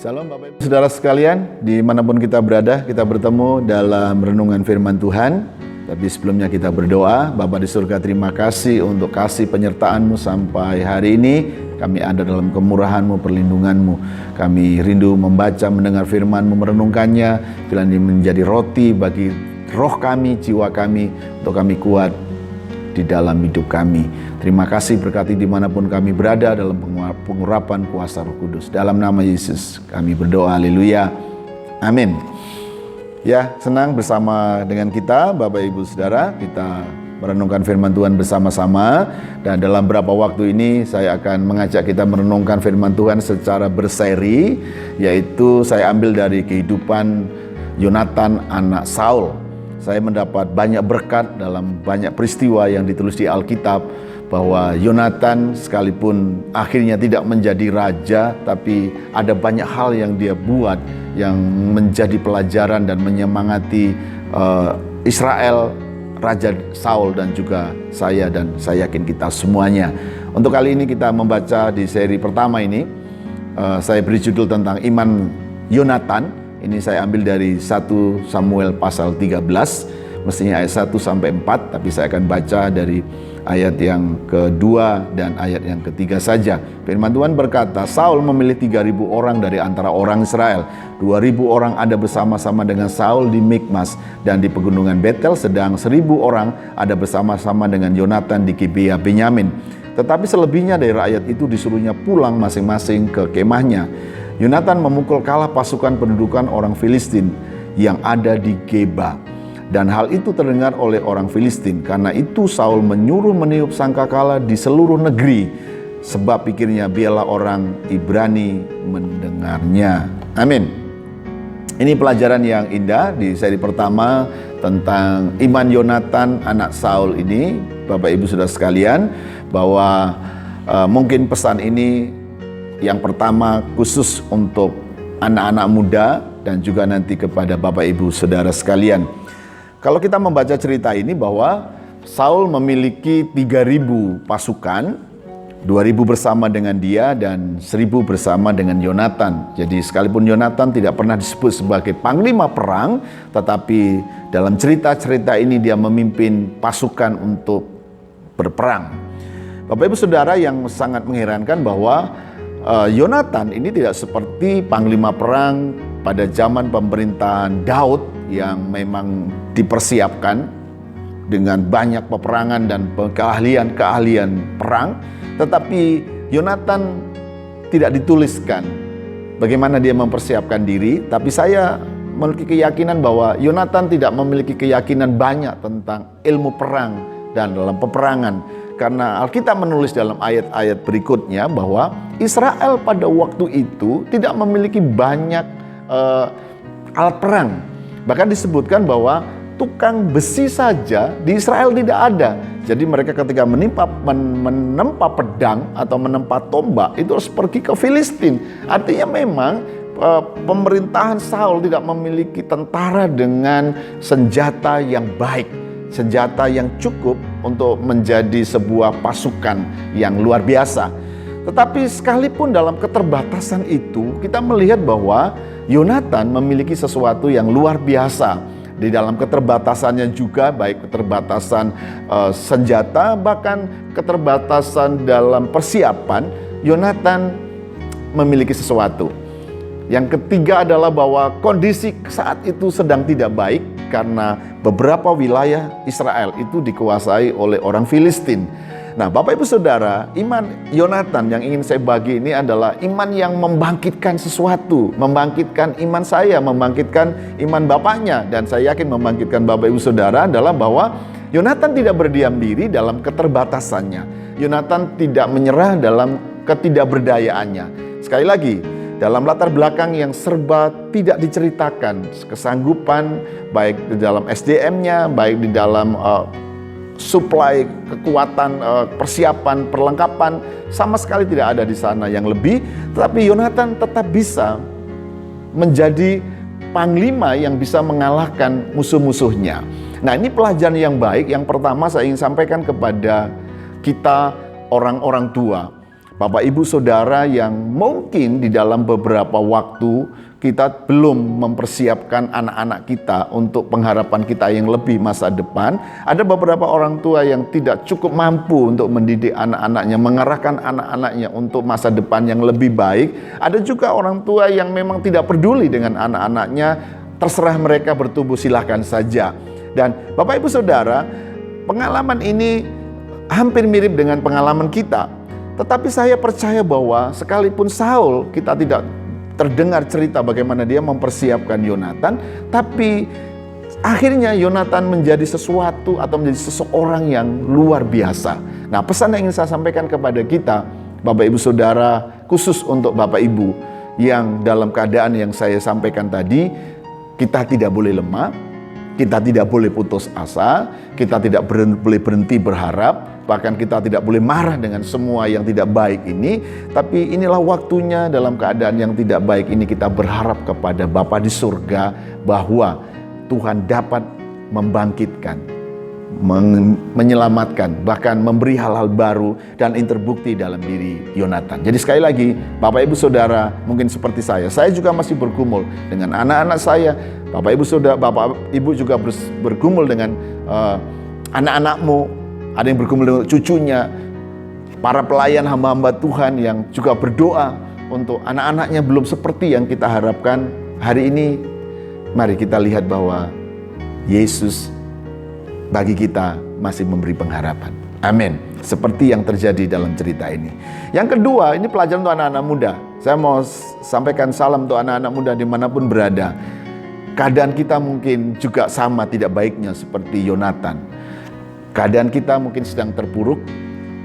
Shalom Bapak Ibu Saudara sekalian, dimanapun kita berada, kita bertemu dalam renungan firman Tuhan. Tapi sebelumnya kita berdoa. Bapa di surga, terima kasih untuk kasih penyertaan-Mu sampai hari ini. Kami ada dalam kemurahan-Mu, perlindungan-Mu. Kami rindu membaca, mendengar firman-Mu, merenungkannya. Bila ini menjadi roti bagi roh kami, jiwa kami, untuk kami kuat di dalam hidup kami. Terima kasih, berkati dimanapun kami berada dalam pengurapan kuasa Roh Kudus. Dalam nama Yesus kami berdoa, haleluya, amin. Ya, senang bersama dengan kita Bapak Ibu Saudara, kita merenungkan firman Tuhan bersama-sama. Dan dalam beberapa waktu ini saya akan mengajak kita merenungkan firman Tuhan secara berseri, yaitu saya ambil dari kehidupan Yonatan anak Saul. Saya mendapat banyak berkat dalam banyak peristiwa yang ditulis di Alkitab, bahwa Yonatan sekalipun akhirnya tidak menjadi raja, tapi ada banyak hal yang dia buat yang menjadi pelajaran dan menyemangati Israel, Raja Saul, dan juga saya, dan saya yakin kita semuanya. Untuk kali ini kita membaca di seri pertama ini, saya beri judul tentang iman Yonatan. Ini saya ambil dari 1 Samuel pasal 13, mestinya ayat 1 sampai 4, tapi saya akan baca dari ayat yang kedua dan ayat yang ketiga saja. Firman Tuhan berkata, Saul memilih 3.000 orang dari antara orang Israel. 2.000 orang ada bersama-sama dengan Saul di Mikmas dan di pegunungan Betel, sedang 1.000 orang ada bersama-sama dengan Yonatan di Gibea Benyamin. Tetapi selebihnya dari rakyat itu disuruhnya pulang masing-masing ke kemahnya. Yonatan memukul kalah pasukan pendudukan orang Filistin yang ada di Geba. Dan hal itu terdengar oleh orang Filistin. Karena itu Saul menyuruh meniup sangkakala di seluruh negeri. Sebab pikirnya, biarlah orang Ibrani mendengarnya. Amin. Ini pelajaran yang indah di seri pertama tentang iman Yonatan anak Saul ini. Bapak Ibu Saudara sekalian, bahwa mungkin pesan ini yang pertama khusus untuk anak-anak muda dan juga nanti kepada Bapak Ibu Saudara sekalian. Kalau kita membaca cerita ini, bahwa Saul memiliki 3.000 pasukan, 2.000 bersama dengan dia dan 1.000 bersama dengan Yonatan. Jadi sekalipun Yonatan tidak pernah disebut sebagai panglima perang, tetapi dalam cerita-cerita ini dia memimpin pasukan untuk berperang. Bapak Ibu Saudara, yang sangat mengherankan bahwa Yonatan ini tidak seperti panglima perang pada zaman pemerintahan Daud yang memang dipersiapkan dengan banyak peperangan dan keahlian perang. Tetapi Yonatan tidak dituliskan bagaimana dia mempersiapkan diri. Tapi saya memiliki keyakinan bahwa Yonatan tidak memiliki keyakinan banyak tentang ilmu perang dan dalam peperangan. Karena Alkitab menulis dalam ayat-ayat berikutnya bahwa Israel pada waktu itu tidak memiliki banyak alat perang. Bahkan disebutkan bahwa tukang besi saja di Israel tidak ada. Jadi mereka ketika menempa pedang atau menempa tombak, itu harus pergi ke Filistin. Artinya memang pemerintahan Saul tidak memiliki tentara dengan senjata yang baik, senjata yang cukup untuk menjadi sebuah pasukan yang luar biasa. Tetapi sekalipun dalam keterbatasan itu, kita melihat bahwa Yonatan memiliki sesuatu yang luar biasa. Di dalam keterbatasannya juga, baik keterbatasan senjata, bahkan keterbatasan dalam persiapan, Yonatan memiliki sesuatu. Yang ketiga adalah bahwa kondisi saat itu sedang tidak baik, karena beberapa wilayah Israel itu dikuasai oleh orang Filistin. Nah, Bapak Ibu Saudara, iman Yonatan yang ingin saya bagi ini adalah iman yang membangkitkan sesuatu, membangkitkan iman saya, membangkitkan iman bapaknya, dan saya yakin membangkitkan Bapak Ibu Saudara adalah bahwa Yonatan tidak berdiam diri dalam keterbatasannya. Yonatan tidak menyerah dalam ketidakberdayaannya. Sekali lagi, dalam latar belakang yang serba tidak diceritakan, kesanggupan baik di dalam SDM-nya, baik di dalam suplai kekuatan, persiapan, perlengkapan, sama sekali tidak ada di sana yang lebih. Tetapi Yonatan tetap bisa menjadi panglima yang bisa mengalahkan musuh-musuhnya. Nah, ini pelajaran yang baik. Yang pertama saya ingin sampaikan kepada kita orang-orang tua, Bapak Ibu Saudara yang mungkin di dalam beberapa waktu kita belum mempersiapkan anak-anak kita untuk pengharapan kita yang lebih masa depan. Ada beberapa orang tua yang tidak cukup mampu untuk mendidik anak-anaknya, mengarahkan anak-anaknya untuk masa depan yang lebih baik. Ada juga orang tua yang memang tidak peduli dengan anak-anaknya, terserah mereka bertumbuh, silahkan saja. Dan Bapak Ibu Saudara, pengalaman ini hampir mirip dengan pengalaman kita. Tetapi saya percaya bahwa sekalipun Saul, kita tidak terdengar cerita bagaimana dia mempersiapkan Yonatan, tapi akhirnya Yonatan menjadi sesuatu atau menjadi seseorang yang luar biasa. Nah, pesan yang ingin saya sampaikan kepada kita, Bapak Ibu Saudara, khusus untuk Bapak Ibu yang dalam keadaan yang saya sampaikan tadi, kita tidak boleh lemah, kita tidak boleh putus asa, kita tidak boleh berhenti berharap, bahkan kita tidak boleh marah dengan semua yang tidak baik ini. Tapi inilah waktunya dalam keadaan yang tidak baik ini kita berharap kepada Bapa di surga bahwa Tuhan dapat membangkitkan, menyelamatkan, bahkan memberi hal-hal baru, dan ini terbukti dalam diri Yonatan. Jadi sekali lagi, Bapak Ibu Saudara, mungkin seperti saya juga masih bergumul dengan anak-anak saya. Bapak Ibu Saudara, Bapak Ibu juga bergumul dengan anak-anakmu. Ada yang bergumul dengan cucunya, para pelayan hamba-hamba Tuhan yang juga berdoa untuk anak-anaknya belum seperti yang kita harapkan. Hari ini, mari kita lihat bahwa Yesus bagi kita masih memberi pengharapan. Amin. Seperti yang terjadi dalam cerita ini. Yang kedua, ini pelajaran untuk anak-anak muda. Saya mau sampaikan salam untuk anak-anak muda dimanapun berada. Keadaan kita mungkin juga sama tidak baiknya seperti Yonatan. Keadaan kita mungkin sedang terpuruk,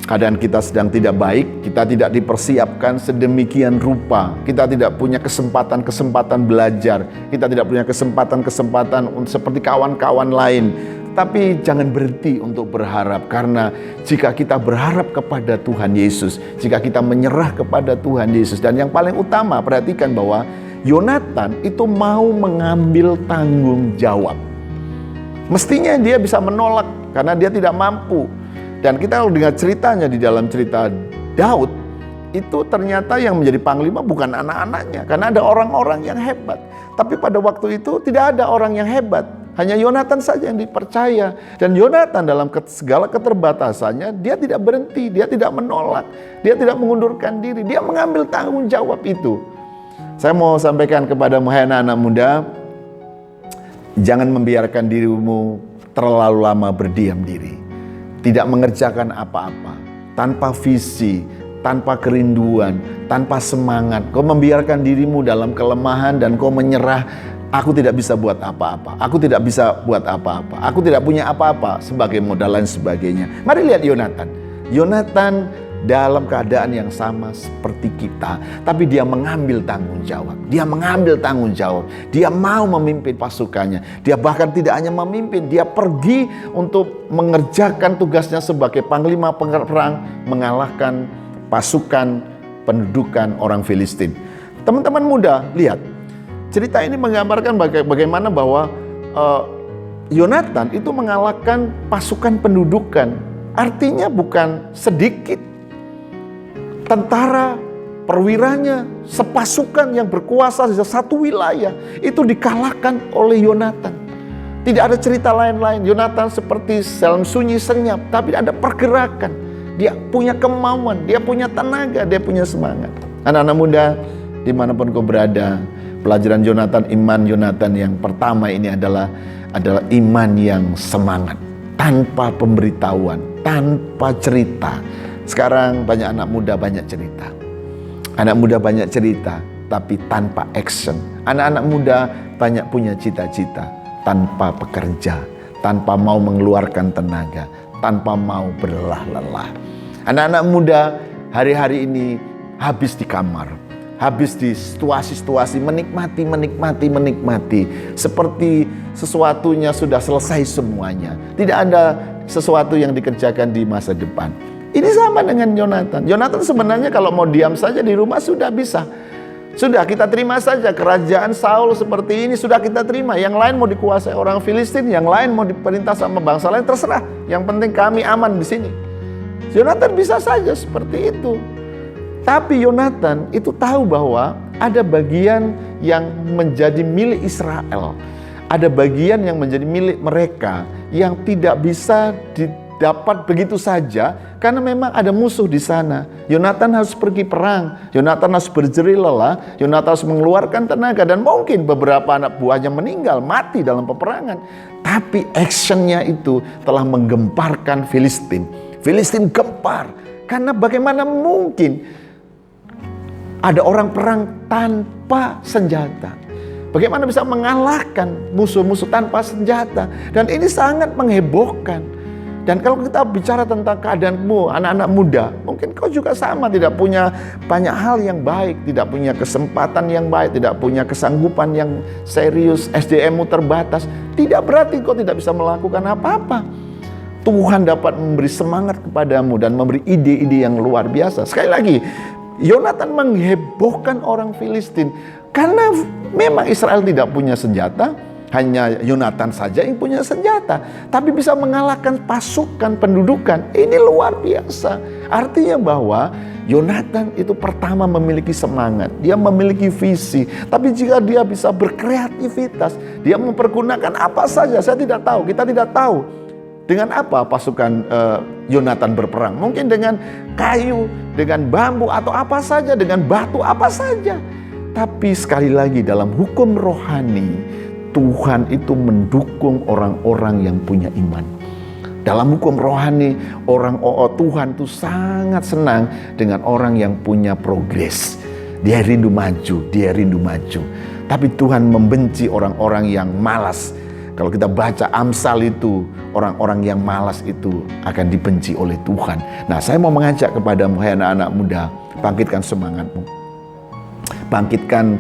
keadaan kita sedang tidak baik, kita tidak dipersiapkan sedemikian rupa, kita tidak punya kesempatan belajar, kita tidak punya kesempatan seperti kawan-kawan lain. Tapi jangan berhenti untuk berharap, karena jika kita berharap kepada Tuhan Yesus, jika kita menyerah kepada Tuhan Yesus, dan yang paling utama, perhatikan bahwa Yonatan itu mau mengambil tanggung jawab. Mestinya dia bisa menolak karena dia tidak mampu. Dan kita kalau dengar ceritanya di dalam cerita Daud, itu ternyata yang menjadi panglima bukan anak-anaknya, karena ada orang-orang yang hebat. Tapi pada waktu itu tidak ada orang yang hebat, hanya Yonatan saja yang dipercaya. Dan Yonatan dalam segala keterbatasannya, dia tidak berhenti, dia tidak menolak, dia tidak mengundurkan diri, dia mengambil tanggung jawab itu. Saya mau sampaikan kepadamu, hai anak-anak muda, jangan membiarkan dirimu terlalu lama berdiam diri, tidak mengerjakan apa-apa, tanpa visi, tanpa kerinduan, tanpa semangat. Kau membiarkan dirimu dalam kelemahan dan kau menyerah. Aku tidak bisa buat apa-apa, aku tidak bisa buat apa-apa, aku tidak punya apa-apa sebagai modal dan sebagainya. Mari lihat Yonatan. Yonatan dalam keadaan yang sama seperti kita, tapi dia mengambil tanggung jawab. Dia mengambil tanggung jawab. Dia mau memimpin pasukannya. Dia bahkan tidak hanya memimpin, dia pergi untuk mengerjakan tugasnya sebagai panglima perang, mengalahkan pasukan pendudukan orang Filistin. Teman-teman muda, lihat. Cerita ini menggambarkan bagaimana bahwa Yonatan itu mengalahkan pasukan pendudukan. Artinya bukan sedikit tentara perwiranya, sepasukan yang berkuasa di satu wilayah itu dikalahkan oleh Yonatan. Tidak ada cerita lain-lain. Yonatan seperti dalam sunyi senyap, tapi ada pergerakan. Dia punya kemauan, dia punya tenaga, dia punya semangat. Anak-anak muda, dimanapun kau berada, pelajaran Yonatan, iman Yonatan yang pertama ini adalah iman yang semangat, tanpa pemberitahuan, tanpa cerita. Sekarang banyak anak muda banyak cerita. Anak muda banyak cerita, tapi tanpa action. Anak-anak muda banyak punya cita-cita, tanpa pekerja, tanpa mau mengeluarkan tenaga, tanpa mau berlelah-lelah. Anak-anak muda hari-hari ini habis di kamar, habis di situasi-situasi, menikmati. Seperti sesuatunya sudah selesai semuanya. Tidak ada sesuatu yang dikerjakan di masa depan. Ini sama dengan Yonatan. Yonatan sebenarnya kalau mau diam saja di rumah sudah bisa. Sudah kita terima saja kerajaan Saul seperti ini, sudah kita terima. Yang lain mau dikuasai orang Filistin, yang lain mau diperintah sama bangsa lain, terserah. Yang penting kami aman di sini. Yonatan bisa saja seperti itu. Tapi Yonatan itu tahu bahwa ada bagian yang menjadi milik Israel. Ada bagian yang menjadi milik mereka yang tidak bisa didapat begitu saja karena memang ada musuh di sana. Yonatan harus pergi perang, Yonatan harus berjerih lelah, Yonatan harus mengeluarkan tenaga, dan mungkin beberapa anak buahnya meninggal, mati dalam peperangan. Tapi actionnya itu telah menggemparkan Filistin. Filistin gempar karena bagaimana mungkin ada orang perang tanpa senjata. Bagaimana bisa mengalahkan musuh-musuh tanpa senjata. Dan ini sangat menghebohkan. Dan kalau kita bicara tentang keadaanmu, anak-anak muda, mungkin kau juga sama, tidak punya banyak hal yang baik, tidak punya kesempatan yang baik, tidak punya kesanggupan yang serius, SDM-mu terbatas. Tidak berarti kau tidak bisa melakukan apa-apa. Tuhan dapat memberi semangat kepadamu dan memberi ide-ide yang luar biasa. Sekali lagi, Yonatan menghebohkan orang Filistin karena memang Israel tidak punya senjata. Hanya Yonatan saja yang punya senjata, tapi bisa mengalahkan pasukan pendudukan. Ini luar biasa. Artinya bahwa Yonatan itu pertama memiliki semangat, dia memiliki visi. Tapi jika dia bisa berkreativitas, dia mempergunakan apa saja, saya tidak tahu, kita tidak tahu dengan apa pasukan Yonatan berperang. Mungkin dengan kayu, dengan bambu, atau apa saja, dengan batu, apa saja. Tapi sekali lagi dalam hukum rohani, Tuhan itu mendukung orang-orang yang punya iman. Dalam hukum rohani, Tuhan itu sangat senang dengan orang yang punya progres. Dia rindu maju, dia rindu maju. Tapi Tuhan membenci orang-orang yang malas. Kalau kita baca Amsal itu, orang-orang yang malas itu akan dibenci oleh Tuhan. Nah, saya mau mengajak kepadamu, hai anak-anak muda, bangkitkan semangatmu. Bangkitkan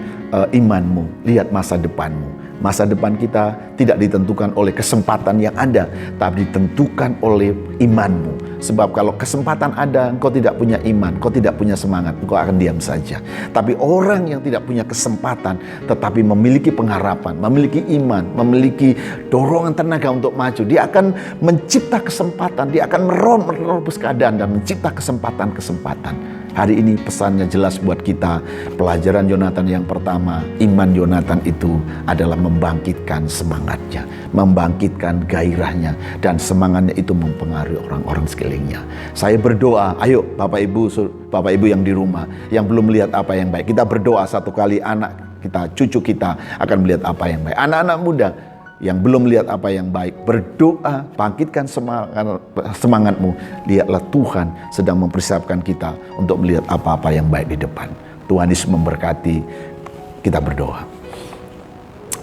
imanmu, lihat masa depanmu. Masa depan kita tidak ditentukan oleh kesempatan yang ada, tapi ditentukan oleh imanmu. Sebab kalau kesempatan ada, engkau tidak punya iman, engkau tidak punya semangat, engkau akan diam saja. Tapi orang yang tidak punya kesempatan, tetapi memiliki pengharapan, memiliki iman, memiliki dorongan tenaga untuk maju, dia akan mencipta kesempatan, dia akan merobos keadaan dan mencipta kesempatan-kesempatan. Hari ini pesannya jelas buat kita. Pelajaran Yonatan yang pertama, iman Yonatan itu adalah membangkitkan semangatnya, membangkitkan gairahnya, dan semangatnya itu mempengaruhi orang-orang sekelilingnya. Saya berdoa, ayo Bapak Ibu yang di rumah, yang belum melihat apa yang baik, kita berdoa satu kali anak kita, cucu kita akan melihat apa yang baik. Anak-anak muda yang belum lihat apa yang baik, berdoa, bangkitkan semangatmu. Lihatlah Tuhan sedang mempersiapkan kita untuk melihat apa-apa yang baik di depan. Tuhan Yesus memberkati. Kita berdoa.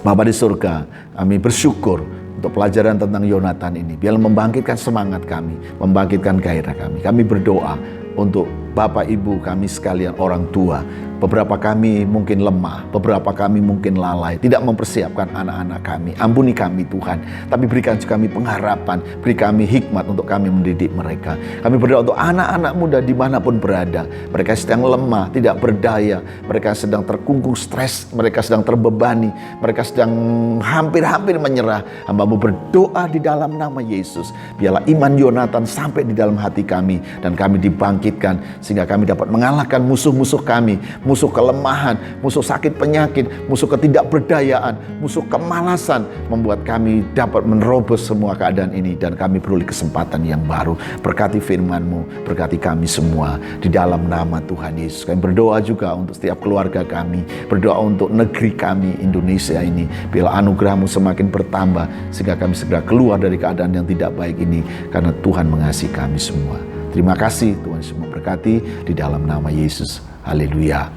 Bapa di surga, kami bersyukur untuk pelajaran tentang Yonatan ini. Biarlah membangkitkan semangat kami, membangkitkan gairah kami. Kami berdoa untuk Bapak Ibu kami sekalian, orang tua. Beberapa kami mungkin lemah, beberapa kami mungkin lalai, tidak mempersiapkan anak-anak kami. Ampuni kami Tuhan, tapi berikan kami pengharapan, beri kami hikmat untuk kami mendidik mereka. Kami berdoa untuk anak-anak muda dimanapun berada. Mereka sedang lemah, tidak berdaya, mereka sedang terkungkung stres, mereka sedang terbebani, mereka sedang hampir-hampir menyerah. Hamba-Mu berdoa di dalam nama Yesus, biarlah iman Yonatan sampai di dalam hati kami, dan kami dibangkitkan sehingga kami dapat mengalahkan musuh-musuh kami, musuh kelemahan, musuh sakit penyakit, musuh ketidakberdayaan, musuh kemalasan, membuat kami dapat menerobos semua keadaan ini, dan kami beroleh kesempatan yang baru. Berkati firman-Mu, berkati kami semua di dalam nama Tuhan Yesus. Kami berdoa juga untuk setiap keluarga kami, berdoa untuk negeri kami Indonesia ini, biarlah anugerah-Mu semakin bertambah sehingga kami segera keluar dari keadaan yang tidak baik ini, karena Tuhan mengasihi kami semua. Terima kasih, Tuhan Yesus memberkati di dalam nama Yesus. Haleluya.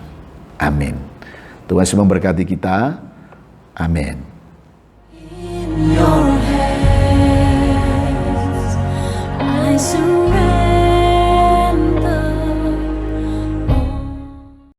Amin. Tuhan Yesus memberkati kita. Amin.